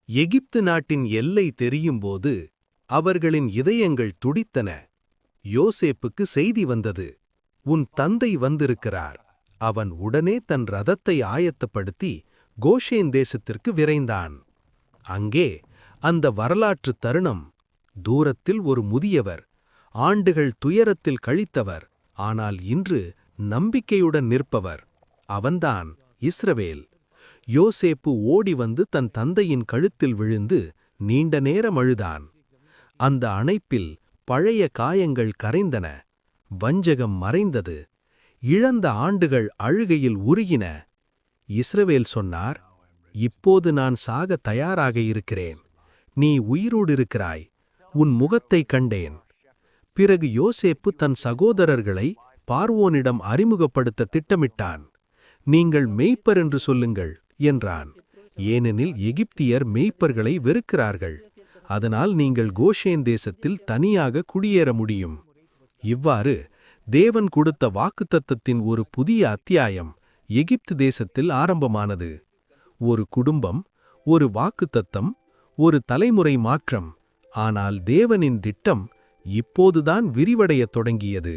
எகிப்து நாட்டின் எல்லை தெரியும்போது அவர்களின் இதயங்கள் துடித்தன. யோசேப்புக்கு செய்தி வந்தது, உன் தந்தை வந்திருக்கிறார். அவன் உடனே தன் ரதத்தை ஆயத்தப்படுத்தி கோஷேன் தேசத்திற்கு விரைந்தான். அங்கே அந்த வரலாற்று தருணம். தூரத்தில் ஒரு முதியவர், ஆண்டுகள் துயரத்தில் கழித்தவர், ஆனால் இன்று நம்பிக்கையுடன் நிற்பவர். அவன்தான் இஸ்ரவேல். யோசேப்பு ஓடி வந்து தன் தந்தையின் கழுத்தில் விழுந்து நீண்ட நேரம் அழுதான். அந்த அணைப்பில் பழைய காயங்கள் கரைந்தன, வஞ்சகம் மறைந்தது, இழந்த ஆண்டுகள் அழுகையில் உருகின. இஸ்ரவேல் சொன்னார், இப்போது நான் சாக தயாராக இருக்கிறேன். நீ உயிரோடு இருக்கிறாய், உன் முகத்தை கண்டேன். பிறகு யோசேப்பு தன் சகோதரர்களை பார்வோனிடம் அறிமுகப்படுத்த திட்டமிட்டான். நீங்கள் மேய்ப்பர் என்று சொல்லுங்கள் என்றான். ஏனெனில் எகிப்தியர் மேய்ப்பர்களை வெறுக்கிறார்கள். அதனால் நீங்கள் கோஷேன் தேசத்தில் தனியாக குடியேற முடியும். இவ்வாறு தேவன் கொடுத்த வாக்குத்தத்தத்தின் ஒரு புதிய அத்தியாயம் எகிப்து தேசத்தில் ஆரம்பமானது. ஒரு குடும்பம், ஒரு வாக்குத்தத்தம், ஒரு தலைமுறை மாற்றம். ஆனால் தேவனின் திட்டம் இப்போதுதான் விரிவடையத் தொடங்கியது.